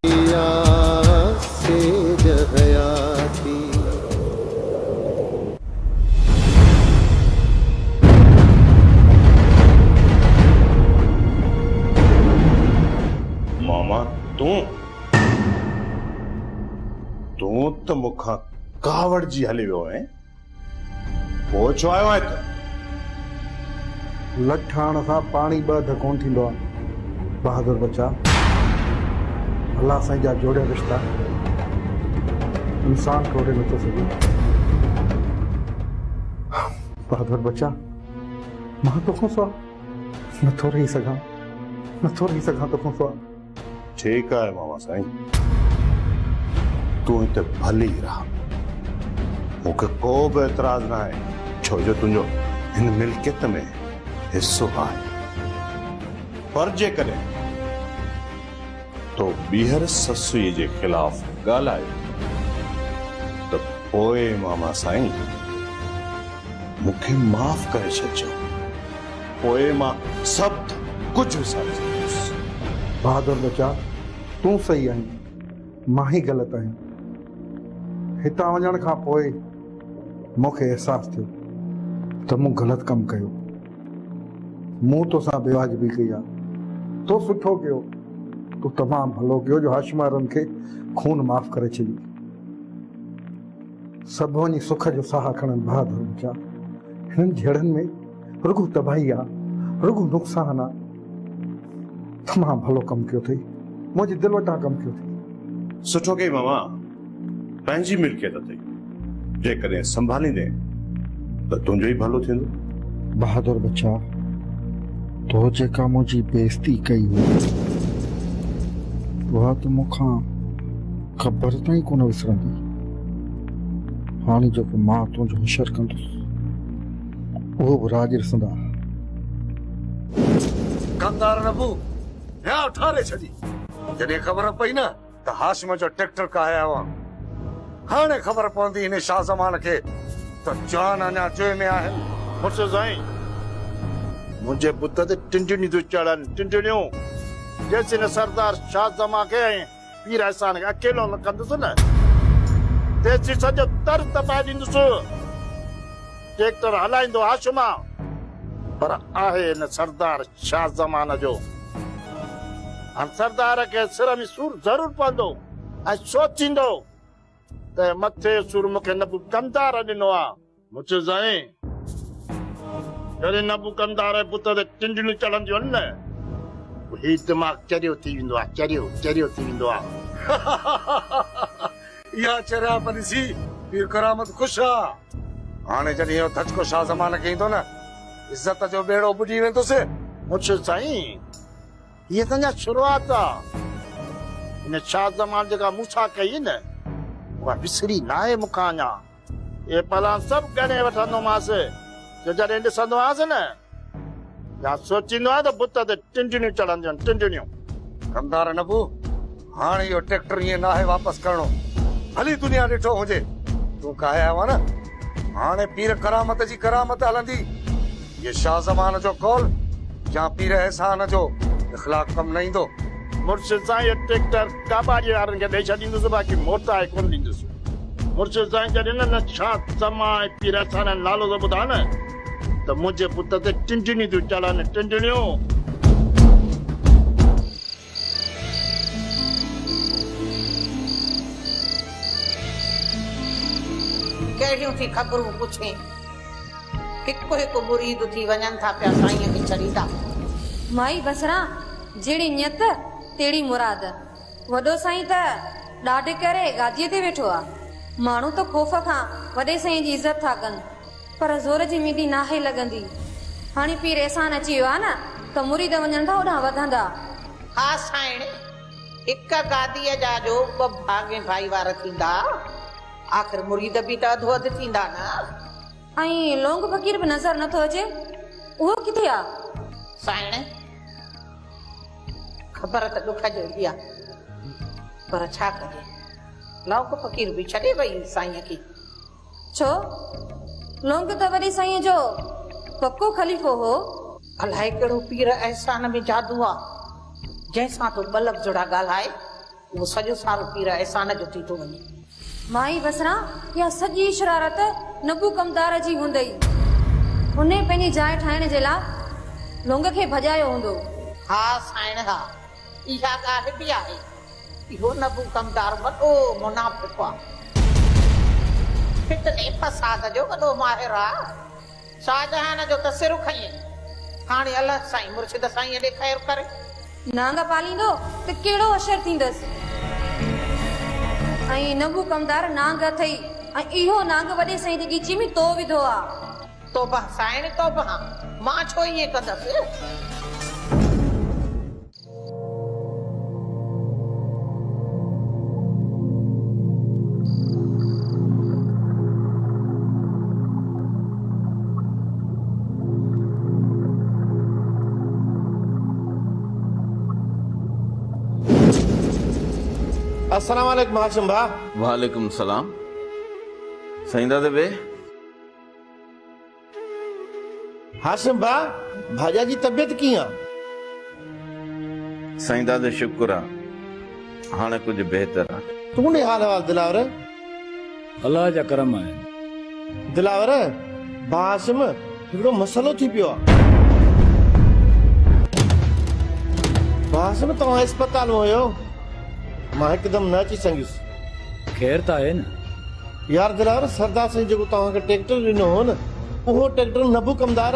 मामा तू तो मुखा कावड़ जी हली वियो है पोइ आयो है तो लठाण सां पाणी ॿ कोन थींदो आहे बहादुर बच्चा। अल्लाह साईं जा जोड़िया रिश्ता इंसान तोड़े नथो सघे। बहादुर बच्चा मां तोखां सवाइ नथो रही सघां तोखां सवाइ। ठीक है मामा साईं तू हिते भली रहा मूंखे को बि एतराज न आहे छो जो तुंहिंजो हिन मिल्कियत में हिस्सो आहे। पर जेकॾहिं तो ॿीहर ससुई जे खिलाफ ॻाल्हायो त पोइ मामा साईं मूंखे माफ़ करे छॾिजो पोइ मां सभु कुझु विसारे छॾींदुसि। बहादुर बच्चा तूं सही आहीं मां ई ग़लति आहियां। हितां वञण खां पोइ मूंखे अहसासु थियो त मूं ग़लति कमु कयो। मूं तोसां बेवाजिबी कई आहे। तो सुठो कयो तूं तमामु भलो कयो जो हाशिम वारनि खे खून माफ़ करे छॾी। सभु वञी सुख जो साह खणनि। बहादुर बच्चा हिन जहिड़नि में रुगो तबाही आहे रुगो नुक़सान आहे। तमामु भलो कमु कयो अथई मुंहिंजी दिलि वटां कमु कयो अथई। सुठो कई मामा पंहिंजी मिल्कियत अथई जेकॾहिं संभालींदे त तुंहिंजो ई भलो थींदो। बहादुर बच्चा तो जेका मुंहिंजी बेइज़्ती कई हुई उहा त मूंखां ख़बर ताईं कोन विसरंदी। हाणे जेको मां तुंहिंजो हशर कंदुसि उहो बि राज ॾिसंदा। कमदार नबू या ठारे छॾी जॾहिं ख़बर पई न त हाशिम जो ट्रैक्टर काया हुआ। हाणे ख़बर पवंदी हिन शाह ज़मान खे त जान अञा चोए में आहिनि। मुर्शद साईं मुंहिंजे पुट ते टिंटियूं थी चढ़नि टिंटियूं जेसीं न सरदार शाह ज़मा खे ऐं पीर अहसान खे अकेलो न कंदुसि न तेसीं सॼो तर तपाए ॾींदुसि। ट्रैक्टर हलाईंदो हाशिमा पर आहे न सरदार शाह ज़मान जो। हाणे सरदार खे सिर में सूर ज़रूर पवंदो ऐं सोचींदो त मथे सूर मूंखे नबू कमदार ॾिनो आहे। मुर्शद साईं जॾहिं नबू कमदार जे पुट ते टिंडियूं चढ़ंदियूं आहिनि न ही दिमाग़ चरियो थी वेंदो आहे चरियो थी वेंदो आहे। इहा चरिया ॾिसी पीर करामत ख़ुशि आहे। हाणे जॾहिं इहो धचको शाह ज़मान खे ईंदो न इज़त जो बेड़ो बुॾी वेंदुसि। मुर्शद साईं ये तो शुरुआत इन शाह ज़मान जेका मूंसां कई न उहा विसरी न आहे मूंखां अञा। ये पलां सभु ॻणे वठंदोमांसि जो जॾहिं ॾिसंदोमांसि न या सोचींदो आहे त बुत ते टिंडियूं चढ़ंदियूं आहिनि टिंडियूं। कमदार नबू हाणे इहो ट्रैक्टर ईअं न आहे वापसि करणो। भली दुनिया ॾिठो हुजे तूं काया हुआ न हाणे पीर करामत जी करामत हलंदी। ये शाह ज़मान जो कौल या पीर एहसान जो इख़लाक़ कम न ईंदो। मुर्शिद साईं ये ट्रैक्टर काबाड़ी वारनि खे ॾेई छॾींदुसि बाक़ी मोटाए कोन ॾींदुसि। मुर्शिद साईं जॾहिं न शाह ज़मा ऐं पीर एहसान नालो त ॿुधा न त मुंहिंजे पुट ते टिंटियूं थियूं चढ़नि टिंटियूं। कहिड़ियूं थी ख़बरूं पुछे हिकु हिकु मुरीद थी वञनि था पिया साईं खे छॾींदा। माई बसरा जहिड़ी नियत तेड़ी मुराद। वॾो साईं त ॾाढे करे गादीअ ते वेठो आहे। माण्हू त ख़ौफ़ खां वॾे साईं जी इज़त था कनि पर ज़ोर जी मीदी नाहे लॻंदी। हाणे पीर एहसान अची वियो आहे न त मुरीद वञनि था होॾां वधंदा। हा साईं हिकु गादीअ जा जो ॿ भाॻे भाईवार थींदा आख़िर मुरीद बि त अधो अधु थींदा न। ऐं लोंग फ़कीर बि नज़र नथो अचे उहो किथे आहे? साईं ख़बर त ॾुख जहिड़ी आहे पर छा कजे लोंग फ़कीर बि छॾे वई साईं खे। छो लोंग त वॾे साईं जो पक्को ख़लीफ़ो हो। अलाए कहिड़ो पीर एहसान में जादू आहे जंहिंसां तो ॿ लफ़्ज़ ॻाल्हाए वो सॼो साल पीर एहसान जो थी थो वञे। माई बसरा या सॼी शरारत नबू कमदार जी हूंदई। उन पंहिंजी जाइ ठाहिण जे लाइ लोंग खे भॼायो हूंदो। हा साइण हा, इहा ॻाल्हि बि आहे। इहो नबू कमदार वॾो मुनाफ़िक़ आहे। फितने फसाद जो वॾो माहिर आहे। शाहजहान जो त सिर खईं, हाणे अलाह साईं मुर्शिद साईं ॾे ख़ैर करे। नांग पालींदो त कहिड़ो असर थींदसि। ऐं नबू कमदार नांग अथई ऐं इहो नांग वॾे साईं जी ॻीची में तो विधो आहे। तोबा साइण तोबा, मां छो ईअं कंदसि। अस्सलाम वालेकुम हाशिम भा। वालेकुम सलाम। साईं दादा बे हाशिम भा, भाजा जी तबियत कीअं? साईं दादा शुक्र आहे, हाणे कुछ बेहतर आहे। तूं ने हाल हवाल दिलावर? अल्लाह जा करम आहिनि। दिलावर भा हाशिम हिकिड़ो मसलो थी पियो आहे। भा हाशिम तव्हां अस्पताल में हुयो, मां हिकदमि न अची सघियुसि। खैर त आहे न? यार दिलावर सरदार साईं जेको तव्हांखे ट्रैक्टर ॾिनो हो न, उहो ट्रैक्टर नबू कमदार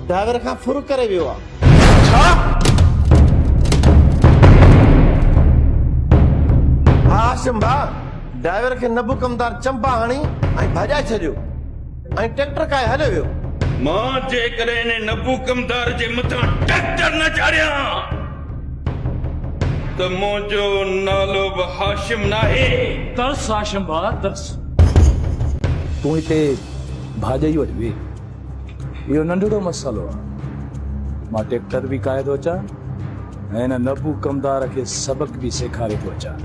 ड्राइवर खां फुर करे वियो आहे। हाशिम भा, ड्राइवर खे नबू कमदार चंपा हणी ऐं भॼाए छॾियो ऐं ट्रैक्टर काए हलियो वियो। मां जेकॾहिं इन नबू कमदार जे मथां ट्रैक्टर न चाढ़ियां त मुंहिंजो नालो बि हाशिम नाहे। तरस हाशिम भा, तरस। तूं हिते भाॼई वटि वे। इहो नंढड़ो मसलो आहे। मां ट्रैक्टर बि काए थो अचां ऐं हिन नबू कमदार खे सबक बि सेखारे थो अचां।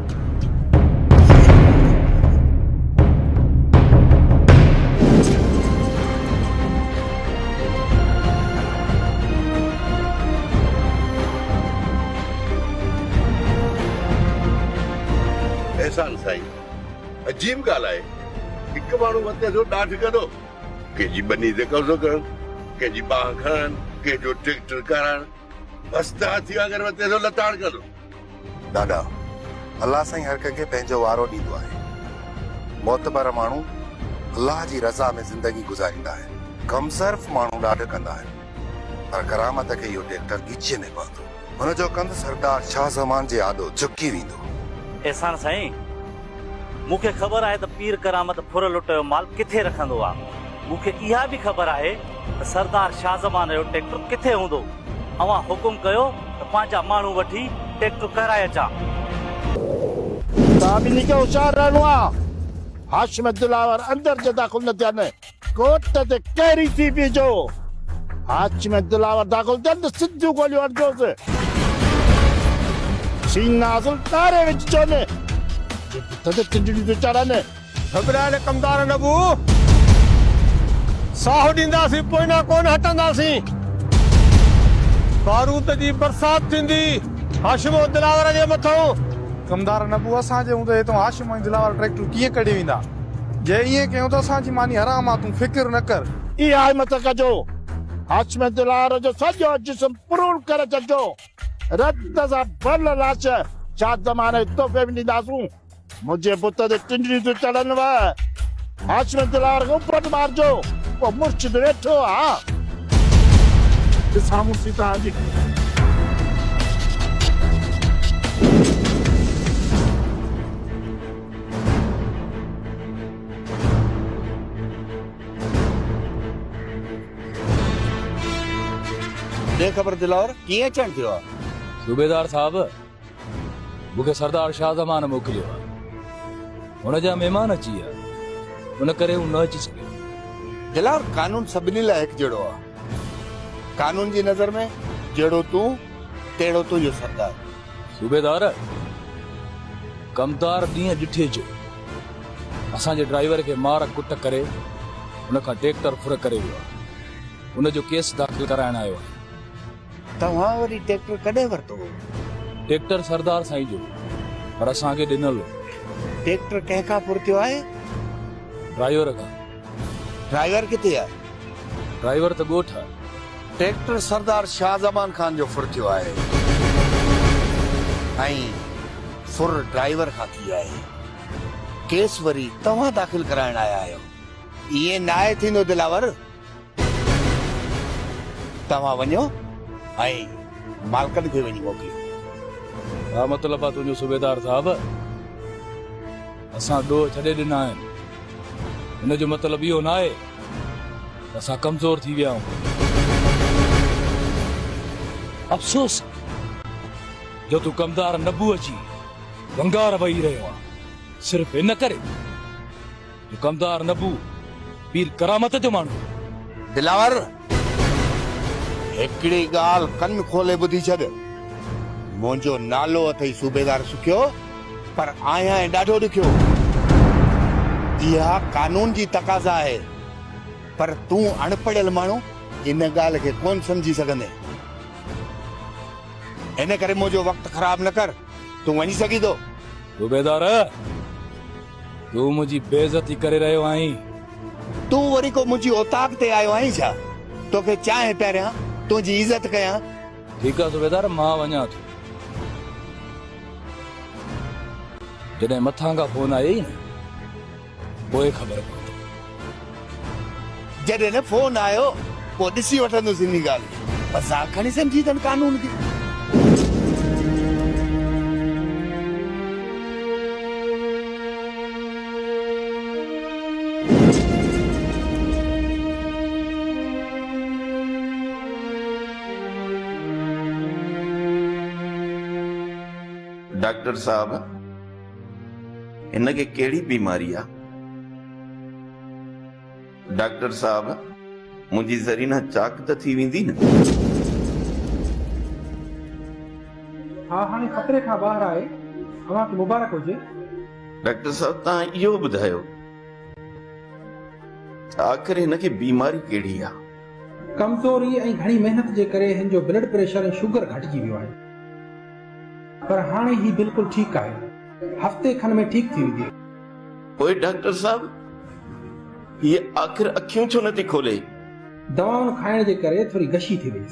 एहसान साईं, अजीब ॻाल्हि आहे। हिकु माण्हू वते थो ॾाढ कंदो, कंहिंजी बनी ते कब्ज़ो करणु, कंहिंजी बाहि खणणु, कंहिंजो ट्रैक्टर करणु, बसि त थी अगरि वते थो लताड़ कंदो। दादा, अल्लाह साईं हर कंहिंखे पंहिंजो वारो ॾींदो आहे। मोतबर माण्हू अल्लाह जी रज़ा में ज़िंदगी गुज़ारींदा आहिनि। कम सर्फ माण्हू ॾाढ कंदा आहिनि, पर करामत खे इहो ट्रैक्टर ॻीचीअ में पवंदो। हुनजो कंधु सरदार शाह ज़मान जे आॾो झुकी वेंदो। एहसान साईं, मूंखे ख़बर आहे त पीर करामत फुर लुट जो माल किथे रखंदो आहे। मूंखे इहा बि ख़बर आहे त सरदार शाह ज़मान जो ट्रैक्टर किथे हूंदो। अवां हुकुम कयो त पंहिंजा माण्हू वठी ट्रैक्टर कराए अचां। ताबिनी खे होशियार रहणो आहे। हाशिम दिलावर अंदर जे दाख़िल न थियनि, कोट ते कहिड़ी थी बीजो। हाशिम दिलावर दाख़िल थियनि त सिधियूं गोलियूं हटजोसि। सीना असल तारे विच चोने तदे टिंडड़ी तो चढ़ाने। घबराइल कमदार नबू, साहु ॾींदासीं पोइ न कोन हटंदासीं। बारूद जी बरसात थींदी हाशिम दिलावर जे मथां। कमदार नबू असांजे हूंदे हितां हाशिम ऐं दिलावर ट्रैक्टर कीअं कढी वेंदा? जे ईअं कयूं त असांजी मानी हराम आहे। तूं फिक्र न कर। इहा हिम्मत कजो। हाशिम दिलावर जो सॼो जिस्म पुरून करे छॾिजो। रत सां भरियल लाश शाह ज़माने तोहफ़े में ॾींदासूं। मुंहिंजे पुट ते टिंडड़ी तो चढ़नि वा। हाशिम दिलावर खे उपट मारजो। पोइ मुर्शिद वेठो हा साम्हूं सीता जी। दे ख़बर दिलावर कीअं अचणु थियो आहे? सूबेदार साहब, मूंखे सरदार शाह ज़मान मोकिलियो आहे। हुनजा महिमान अची विया, हुन करे हू न अची सघियो। दिलावर कानून सभिनी लाइ हिकु जहिड़ो आहे। कानून जी नज़र में जहिड़ो तूं तहिड़ो तुंहिंजो सरदार। सूबेदार, कमदार ॾींहं ॾिठे जो असांजे ड्राइवर खे मार कुट करे हुनखां ट्रैक्टर फुर करे वियो आहे। हुनजो केस दाख़िल कराइण आयो आहे। तव्हां वरी ट्रैक्टर कॾहिं वरितो? ट्रैक्टर सरदार साईं जो पर असांखे ॾिनल हो। ट्रैक्टर कंहिंखां पुरतियो आहे? ड्राइवर खां। ड्राइवर किथे आहे? ड्राइवर त ॻोठ आहे। ट्रैक्टर सरदार शाहज़मान खान जो फुरतियो आहे ऐं फुर ड्राइवर खां थी आहे। केस वरी तव्हां दाख़िल कराइण आया आहियो। इहे नाहे थींदो दिलावर। तव्हां वञो ऐं मालकन खे वञी मोकिलियो। छा मतिलबु आहे तुंहिंजो सूबेदार साहब? असां ॾोह छॾे ॾिना आहिनि। हिन जो मतिलबु इहो न आहे त असां कमज़ोर थी विया आहियूं। अफ़सोस जो तूं कमदार नबू अची वंगार वही रहियो आहे, सिर्फ़ु इन करे जो कमदार नबू पीर करामत जो माण्हू। दिलावर, हिकिड़ी ॻाल्हि कन खोले ॿुधी छॾ। मुंहिंजो नालो अथई सूबेदार सुखियो, पर आहियां ऐं ॾाढो ॾुखियो। इहा कानून जी तक़ाज़ा आहे, पर तूं अणपढ़ियल माण्हू इन ॻाल्हि खे कोन सम्झी सघंदे। इन करे मुंहिंजो वक़्तु ख़राब न कर। तूं वञी सघी थो? सूबेदार, तूं मुंहिंजी बेइज़ती करे रहियो आहीं। तूं वरी को मुंहिंजी औताक ते आयो आहीं छा? तोखे चाहे पहिरियां तुंहिंजी इज़त कयां। ठीकु आहे सूबेदार, मां वञा थो। जॾहिं मथां खां फोन आई न, पोइ ख़बर पवंदी। जॾहिं न फोन आयो पोइ ॾिसी वठंदुसि इन ॻाल्हि। मज़ाक खणी सम्झी अथनि कानून खे। डॉक्टर साहब, इनके केड़ी बीमारी आ? डॉक्टर साहब, मुंहिंजी ज़रीना चाक त थी वेंदी न? हाँ, हाणे खतरे खां ॿाहिरि आहे। तव्हांखे मुबारक हुजे। डॉक्टर साहब, तव्हां इहो ॿुधायो, आख़िर हिनखे बीमारी कहिड़ी आ? कमज़ोरी ऐं घणी मेहनत जे करे हिन जो ब्लड प्रेशर ऐं शुगर घटिजी वियो आहे, पर हाणे ही बिल्कुलु ठीकु आहे। हफ़्ते खन में ठीकु थी वेंदी। ओए डॉक्टर साहब, ये आख़िर अखियूं छो नथी खोले? दवाउनि खाइण जे करे थोरी गशी थी वई।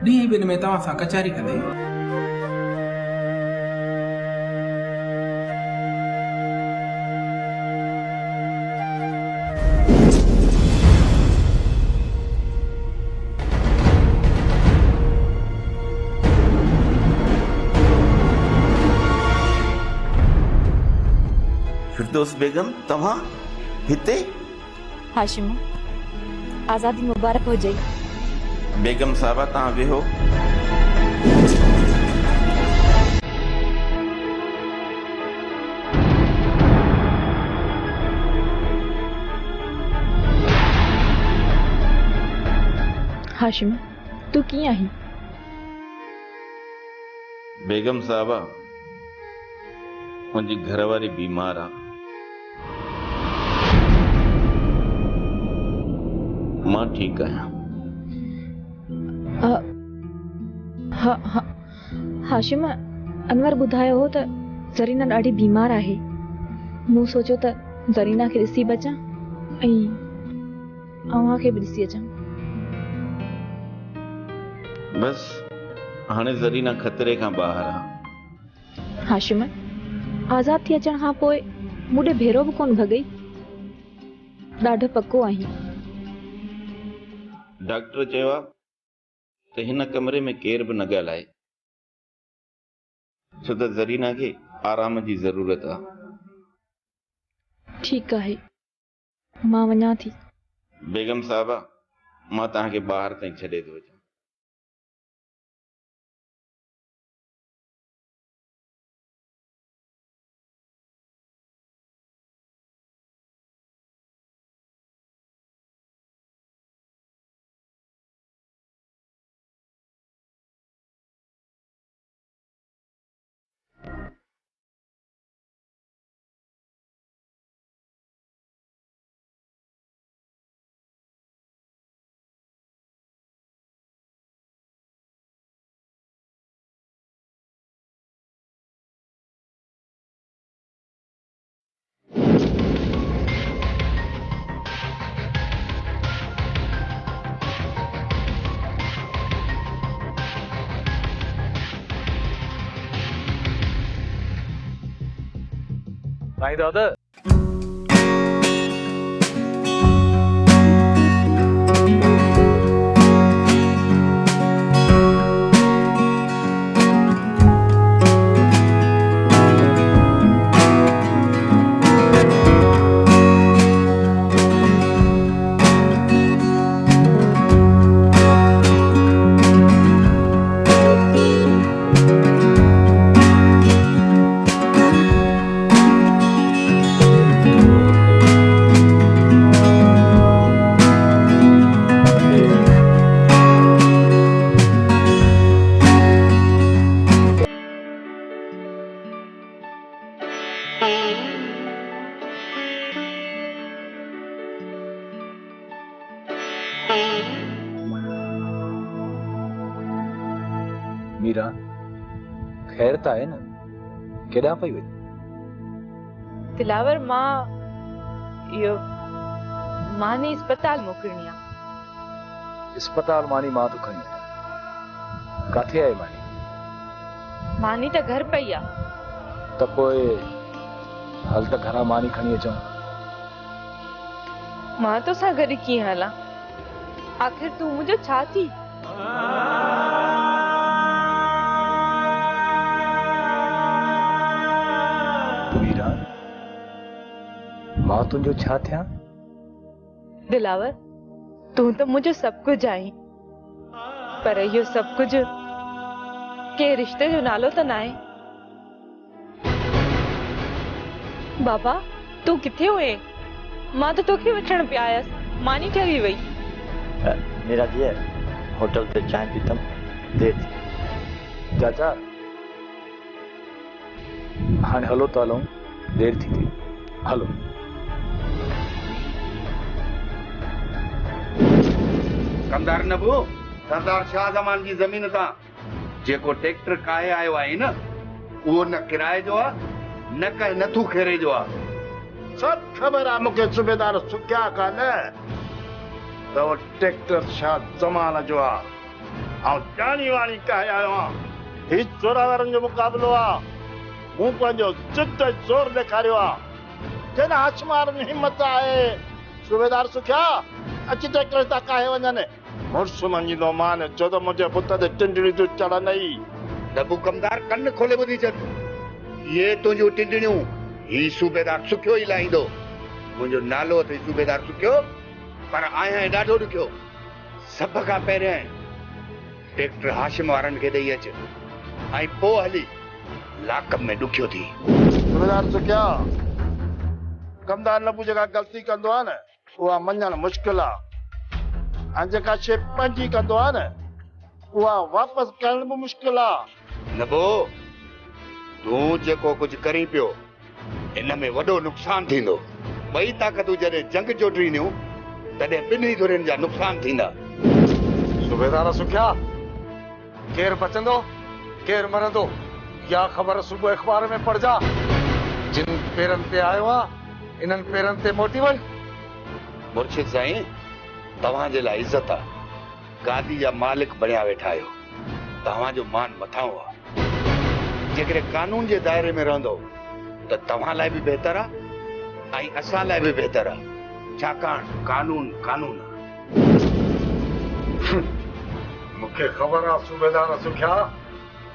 ॾींहं ॿिनि में तव्हां सां कचहरी कंदे। फिरदौस बेगम, तव्हां हिते? हाशिम, आज़ादी मुबारक हो जाई। बेगम साहबा, तव्हां वेहो। हाशिम, तू कीअं आहीं? बेगम साहबा, मुंहिंजी घरवारी बीमार आ। मां ठीकु आहियां। हाशिम, अनवर ॿुधायो हो त ज़रीना ॾाढी बीमार आहे। मूं सोचियो त ज़रीना खे ॾिसी बचां ऐं अव्हां खे बि ॾिसी अचां। बस हाणे ज़रीना खतरे खां ॿाहिरि आ। हाशिम, आज़ाद थी अचण खां पोइ मूं ॾे भेरो बि कोन भॻई। ॾाढो पको आहीं। डॉक्टर चयो आहे त हिन कमरे में केर बि न ॻाल्हाए, छो त ज़रीना खे आराम जी ज़रूरत आहे। ठीकु आहे, मां वञा थी। बेगम साहबा, मां तव्हांखे ॿाहिरि ताईं छॾे थो अचां। साईं दादा मीरा खैर त आहे न केॾां पई वञे दिलावर मां इहो मानी अस्पताल मोकिलणी आहे अस्पताल मानी मां तो खणी आहियां काथे आहे मानी मानी त घर पई आहे त पोइ हल त घरां मानी खणी अचूं मां तोसां गॾु कीअं हलां आख़िर तूं मुंहिंजो छा थी मीरा मां तुंहिंजो छा थियां दिलावर तूं त मुंहिंजो सभु कुझु आहीं पर इहो सभु कुझु के रिश्ते जो नालो त न आहे बाबा तूं किथे हुए मां त तोखे वठण पिया आयसि मानी ठही वई मेरा जी होटल पे चाय पीतम देर थी चाचा हाणे हलो त हलूं देर थी थी हलो कमदार नबू सरदार शाहजमान जी ज़मीन तां जेको ट्रैक्टर काहे आयो आहे न उहो न किराए जो आहे न कंहिं नथू खेरे जो आहे सभु ख़बर आहे मूंखे सूबेदार सुखिया कान त उहो ट्रैक्टर शाहजमान जो आहे ऐं ॼाणी वाणी काहे आयो आहे हीउ चोरावरनि जो मुक़ाबिलो आहे मूं पंहिंजो जिद ज़ोर ॾेखारियो आहे जिन हाशिमारनि हिमत आहे सूबेदार सुखिया अची ट्रैक्टर तां काहे वञनि मुड़ुस मञींदो मान छो त मुंहिंजे पुट ते टिंडड़ियूं तूं चढ़नि ई नबू कमदार कन खोले ॿुधी छॾ ये तुंहिंजूं टिंडड़ियूं ही सूबेदार सुखियो ई लाहींदो मुंहिंजो नालो अथई सूबेदार सुखियो पर आहियां ॾाढो ॾुखियो सभ खां पहिरियां ट्रैक्टर हाशिम वारनि खे ॾेई अच ऐं पोइ हली लाकअप में ॾुखियो थी सूबेदार सुखिया कमदार नबू जेका ग़लती कंदो आहे न उहा मञणु मुश्किल आहे ऐं जेका शइ पंहिंजी कंदो आहे न उहा वापसि करण बि मुश्किल आहे नबो तूं जेको कुझु करी पियो इन में वॾो नुक़सान थींदो ॿई ताक़तूं जॾहिं जंग जोड़ींदियूं तॾहिं ॿिन्ही धुरियुनि जा नुक़सान थींदा सूबेदार सुखिया केरु बचंदो केरु मरंदो या ख़बर सुबुह अख़बार में पढ़जा जिन पेरनि ते आयो आहे इन्हनि पेरनि ते मोटी वञ मुर्शिद साईं तव्हांजे लाइ इज़त आहे गादी जा मालिक बणिया वेठा आहियो तव्हांजो मान मथां आहे जेकॾहिं कानून जे दायरे में रहंदो त तव्हां लाइ बि बहितर आहे ऐं असां लाइ बि बहितर आहे छाकाणि कानून कानून आहे मूंखे ख़बर आहे सूबेदार सुखिया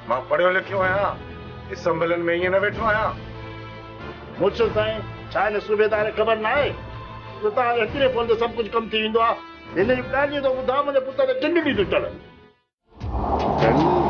मां पढ़ियो लिखियो आहियां असम्बलिन में ईअं न वेठो आहियां मुर्शिद साईं छा हिन सूबेदार खे ख़बर न आहे त तव्हां हिकिड़े फोन ते सभु कुझु कमु थी वेंदो आहे हिन जी ॻाल्हि जो ॿुधायो मुंहिंजे पुट ते टिंडड़ी थो चढ़े